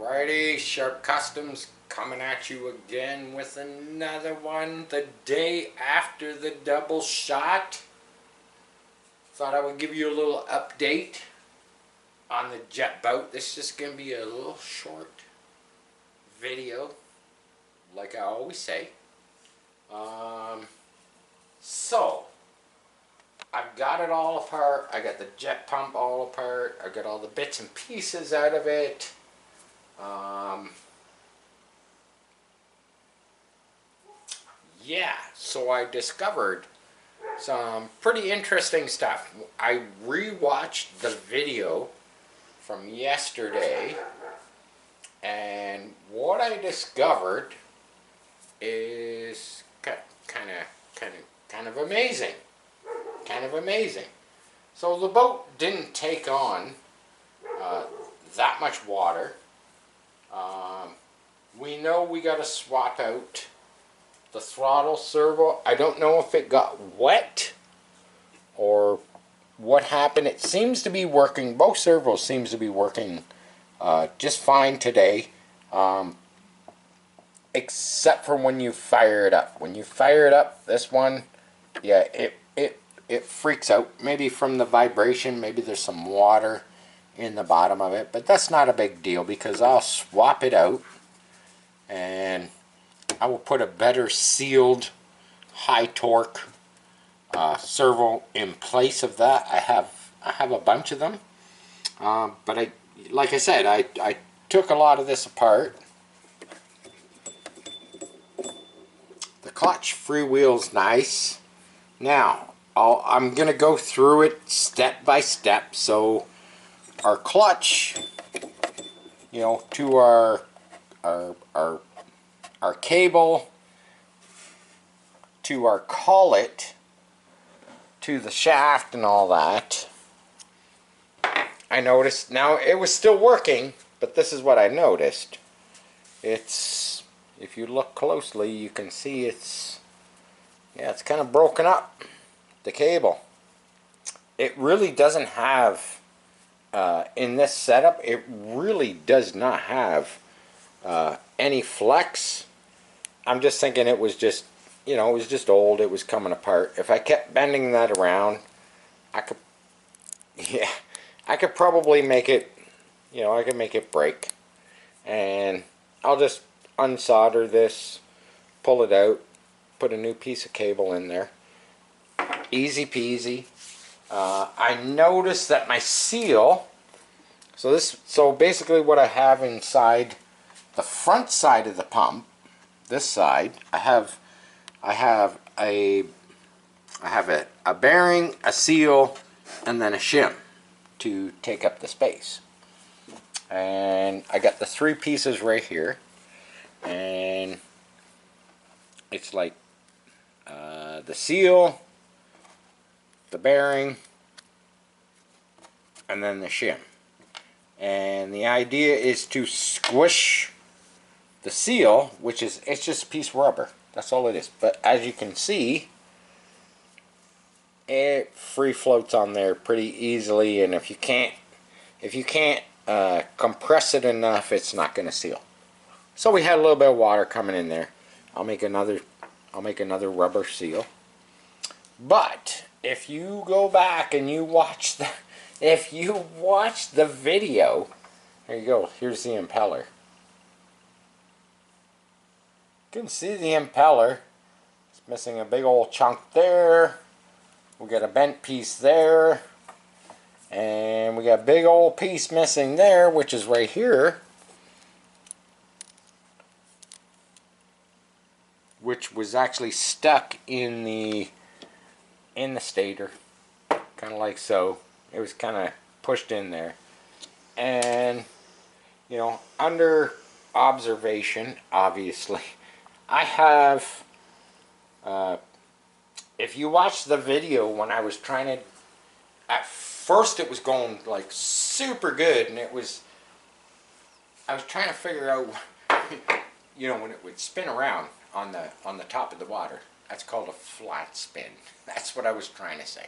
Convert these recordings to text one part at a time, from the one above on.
Alrighty, Sharp Customs coming at you again with another one the day after the double shot. Thought I would give you a little update on the jet boat. This is just going to be a little short video, like I always say. So, I've got it all apart. I got the jet pump all apart. I got all the bits and pieces out of it. Yeah, so I discovered some pretty interesting stuff. I rewatched the video from yesterday, and what I discovered is kind of amazing. Kind of amazing. So the boat didn't take on that much water. We know we got to swap out the throttle servo. I don't know if it got wet or what happened. It seems to be working. Both servos seems to be working just fine today, except for when you fire it up. When you fire it up, this one, yeah, it freaks out. Maybe from the vibration. Maybe there's some water in the bottom of it, but that's not a big deal because I'll swap it out and I will put a better sealed high torque servo in place of that. I have a bunch of them, but like I said, I took a lot of this apart. The clutch freewheel's nice. Now I'm gonna go through it step by step. So our clutch, you know, to our cable, to our collet, to the shaft and all that, I noticed, now it was still working, but this is what I noticed. It's, if you look closely, you can see it's kind of broken up, the cable. It really doesn't have, in this setup, it really does not have any flex. I'm just thinking it was just, you know, it was just old. It was coming apart. If I kept bending that around, I could probably make it, you know, I could make it break. And I'll just unsolder this, pull it out, put a new piece of cable in there. Easy peasy. I noticed that my seal, so basically what I have inside the front side of the pump, this side, I have a bearing, a seal, and then a shim to take up the space. And I got the three pieces right here, and it's like the seal, the bearing, and then the shim. And the idea is to squish the seal, which is, it's just a piece of rubber. That's all it is. But as you can see, it free floats on there pretty easily, and if you can't compress it enough, it's not going to seal. So we had a little bit of water coming in there. I'll make another rubber seal. But if you go back and you watch the video, there you go. Here's the impeller. You can see the impeller. It's missing a big old chunk there. We got a bent piece there. And we got a big old piece missing there, which is right here. Which was actually stuck in the stator. Kind of like so. It was kind of pushed in there. And, you know, under observation, obviously, I have, if you watch the video when I was trying to, at first it was going like super good, and I was trying to figure out, you know, when it would spin around on the top of the water. That's called a flat spin. That's what I was trying to say.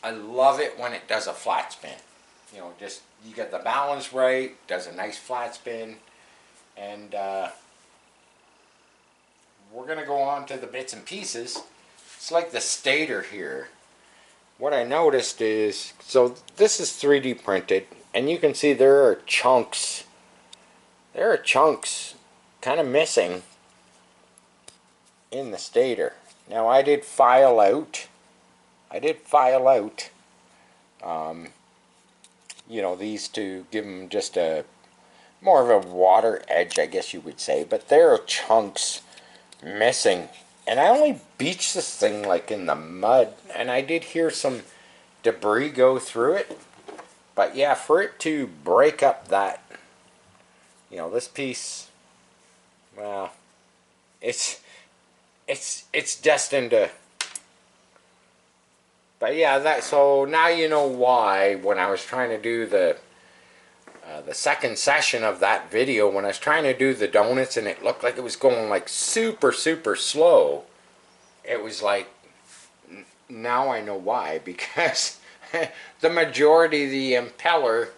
I love it when it does a flat spin. You know, just, you get the balance right, does a nice flat spin. And we're going to go on to the bits and pieces. It's like the stator here. What I noticed is, so this is 3D printed, and you can see there are chunks. There are chunks kind of missing in the stator. Now I did file out. You know, these to give them just a more of a water edge, I guess you would say. But there are chunks missing, and I only beached this thing like in the mud, and I did hear some debris go through it. But yeah, for it to break up that, you know, this piece, well, it's destined to. But yeah, that, so now you know why when I was trying to do the second session of that video, when I was trying to do the donuts and it looked like it was going like super slow, it was like, now I know why, because the majority of the impeller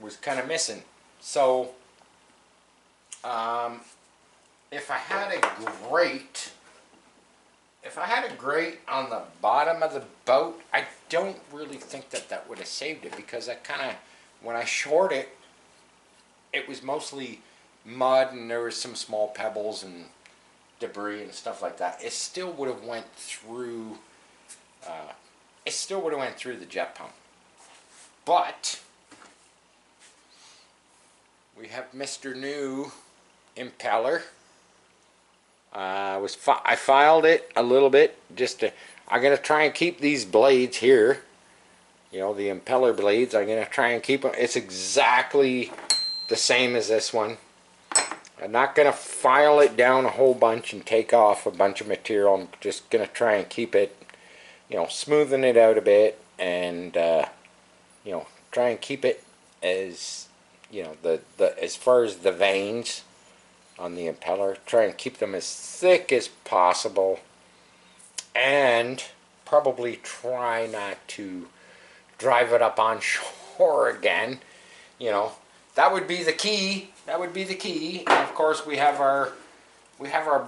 was kind of missing. So if I had a grate on the bottom of the boat, I don't really think that would have saved it, because I kind of, when I shored it, it was mostly mud and there was some small pebbles and debris and stuff like that. It still would have went through. The jet pump. But we have Mr. New impeller. I filed it a little bit just to. I'm gonna try and keep these blades here. You know, the impeller blades. I'm gonna try and keep them. It's exactly the same as this one. I'm not gonna file it down a whole bunch and take off a bunch of material. I'm just gonna try and keep it, you know, smoothing it out a bit, and you know, try and keep it as, you know, the as far as the vanes on the impeller, try and keep them as thick as possible, and probably try not to drive it up on shore again. You know, that would be the key. That would be the key. And of course we have our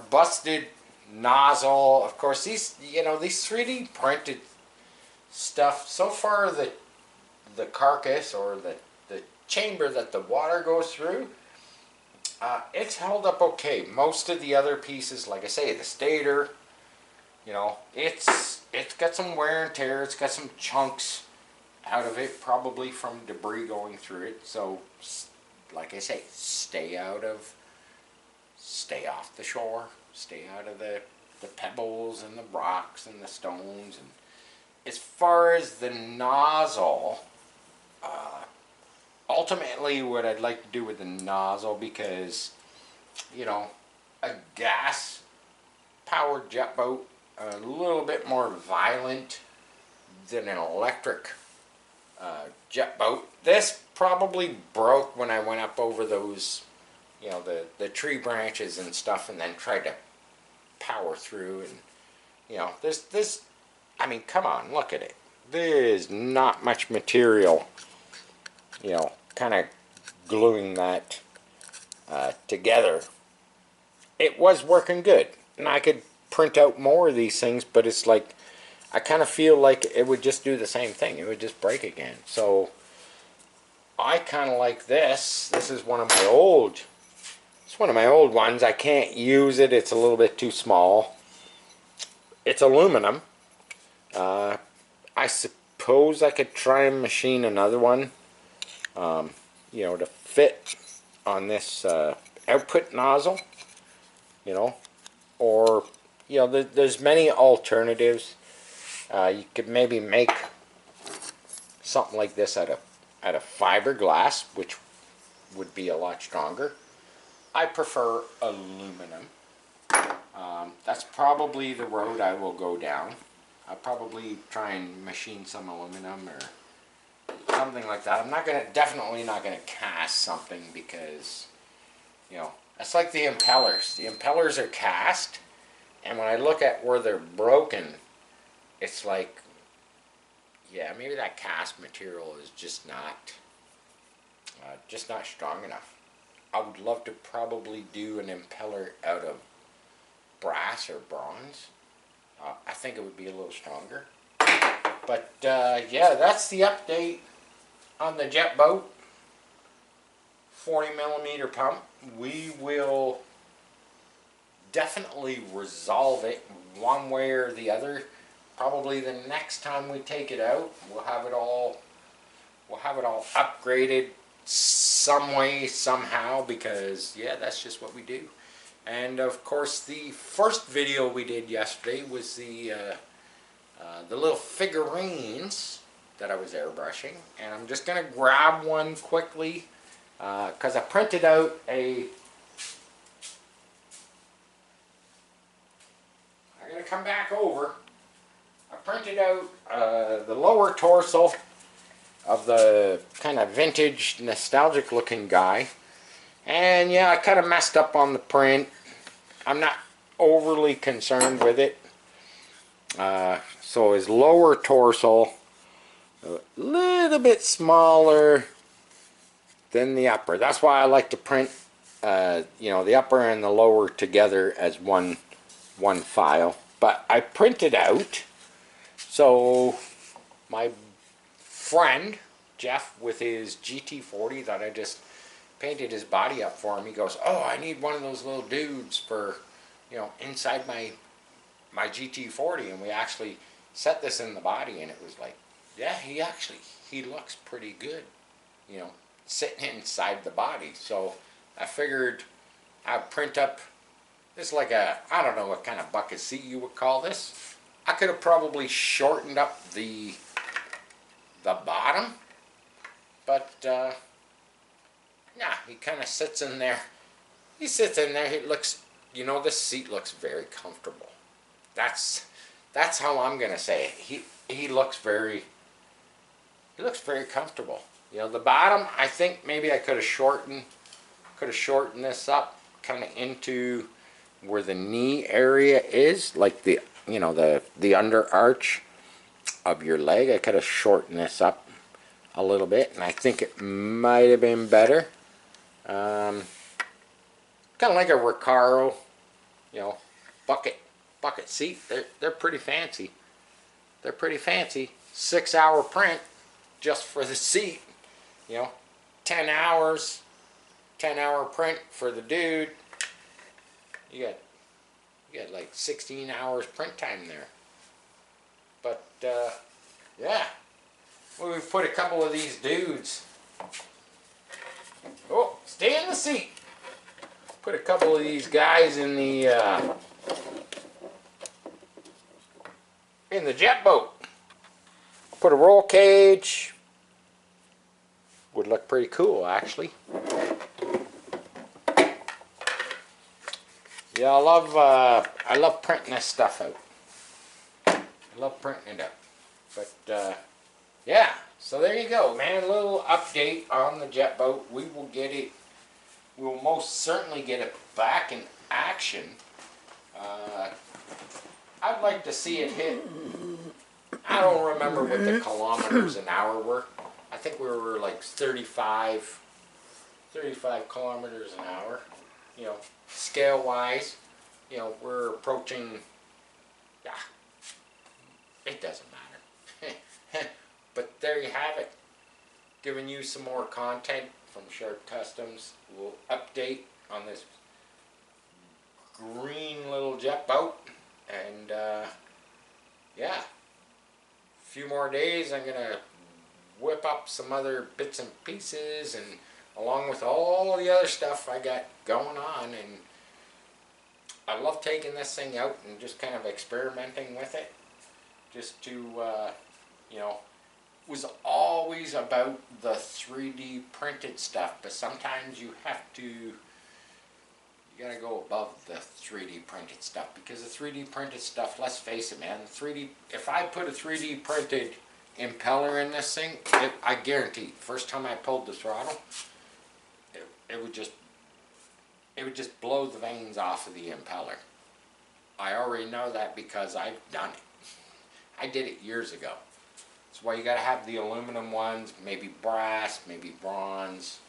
busted nozzle. Of course, these, you know, these 3D printed stuff, so far the carcass or the chamber that the water goes through, it's held up okay. Most of the other pieces, like I say, the stator, you know, it's got some wear and tear. It's got some chunks out of it, probably from debris going through it. So, like I say, stay off the shore, stay out of the pebbles and the rocks and the stones. And as far as the nozzle, ultimately what I'd like to do with the nozzle, because, you know, a gas powered jet boat, a little bit more violent than an electric jet boat. This probably broke when I went up over those, you know, the tree branches and stuff, and then tried to power through. And, you know, this, I mean, come on, look at it. There's not much material, you know, kind of gluing that together. It was working good, and I could print out more of these things, but it's like, I kind of feel like it would just do the same thing. It would just break again. So I kind of like this. This is one of my old, it's one of my old ones. I can't use it. It's a little bit too small. It's aluminum. I suppose I could try and machine another one, you know, to fit on this output nozzle, you know, or, you know, there's many alternatives. You could maybe make something like this out of fiberglass, which would be a lot stronger. I prefer aluminum. That's probably the road I will go down. I'll probably try and machine some aluminum or something like that. I'm definitely not gonna cast something, because, you know, that's like the impellers. The impellers are cast, and when I look at where they're broken, it's like, yeah, maybe that cast material is just not strong enough. I would love to probably do an impeller out of brass or bronze. I think it would be a little stronger. But yeah, that's the update on the jet boat. 40mm pump. We will definitely resolve it one way or the other. Probably the next time we take it out, we'll have it all upgraded some way, somehow, because yeah, that's just what we do. And of course, the first video we did yesterday was the little figurines that I was airbrushing, and I'm just gonna grab one quickly because I printed out a. I'm gonna come back over. I printed out the lower torso of the kind of vintage, nostalgic looking guy. And yeah, I kind of messed up on the print. I'm not overly concerned with it. So his lower torso, a little bit smaller than the upper. That's why I like to print, you know, the upper and the lower together as one file. But I printed out, so my friend Jeff with his GT40 that I just painted his body up for him, he goes, oh, I need one of those little dudes for, you know, inside my GT40, and we actually set this in the body, and it was like, yeah, he looks pretty good, you know, sitting inside the body. So I figured I'd print up this, like a, I don't know what kind of bucket seat you would call this. I could have probably shortened up the bottom, but nah, he kind of sits in there. He sits in there. It looks, you know, this seat looks very comfortable. That's how I'm gonna say it. He looks very comfortable. You know, the bottom, I think maybe I could have shortened this up kind of into where the knee area is, like the, you know, the under arch of your leg. I could have shortened this up a little bit, and I think it might have been better. Kind of like a Recaro, you know, bucket seat. They're pretty fancy. They're pretty fancy. 6-hour print just for the seat. You know, 10 hours, 10-hour print for the dude. You got like 16 hours print time there. But yeah, well, we've put a couple of these dudes. Oh, stay in the seat. Put a couple of these guys in the jet boat. Put a roll cage. Would look pretty cool, actually. Yeah, I love printing this stuff out. I love printing it out. But yeah, so there you go, man. A little update on the jet boat. We will get it. We will most certainly get it back in action. I'd like to see it hit. I don't remember what the kilometers an hour were. I think we were like 35 kilometers an hour. You know, scale wise, you know, we're approaching, yeah, it doesn't matter. But there you have it. Giving you some more content from Sharp Customs. We'll update on this green little jet boat. And yeah, a few more days I'm gonna whip up some other bits and pieces, and along with all the other stuff I got going on. And I love taking this thing out and just kind of experimenting with it, just to you know, was always about the 3D printed stuff, but sometimes you have to, you gotta go above the 3D printed stuff, because the 3D printed stuff, let's face it, man, the 3D, if I put a 3D printed impeller in this thing, I guarantee, first time I pulled the throttle, it would just blow the veins off of the impeller. I already know that because I've done it. I did it years ago. That's why you got to have the aluminum ones, maybe brass, maybe bronze.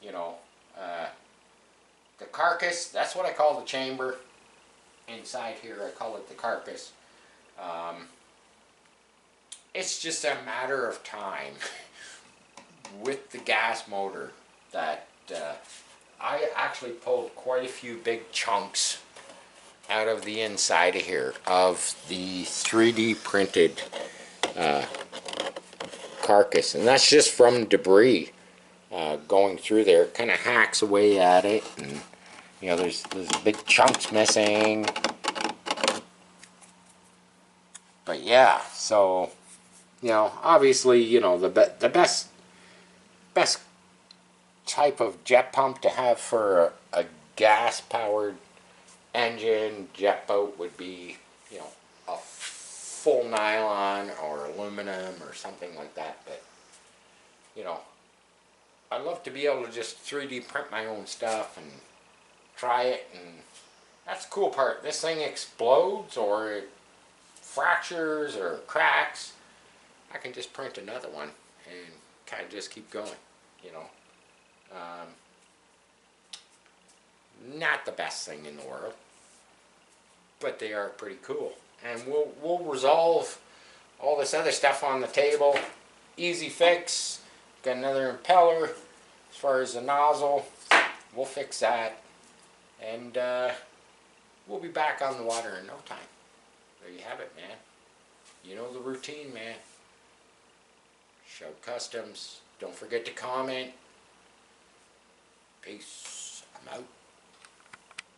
You know, the carcass, that's what I call the chamber. Inside here I call it the carcass. It's just a matter of time with the gas motor that I actually pulled quite a few big chunks out of the inside of here of the 3D printed carcass, and that's just from debris going through there. It kind of hacks away at it, and you know, there's big chunks missing. But yeah, so you know, obviously, you know, the best type of jet pump to have for a gas powered engine jet boat would be, you know, a full nylon or aluminum or something like that. But you know, I'd love to be able to just 3D print my own stuff and try it, and that's the cool part. This thing explodes or it fractures or cracks, I can just print another one and kind of just keep going, you know. Not the best thing in the world, but they are pretty cool. And we'll resolve all this other stuff on the table. Easy fix. Got another impeller. As far as the nozzle, we'll fix that. And we'll be back on the water in no time. There you have it, man. You know the routine, man. Show Customs. Don't forget to comment. Peace. I'm out.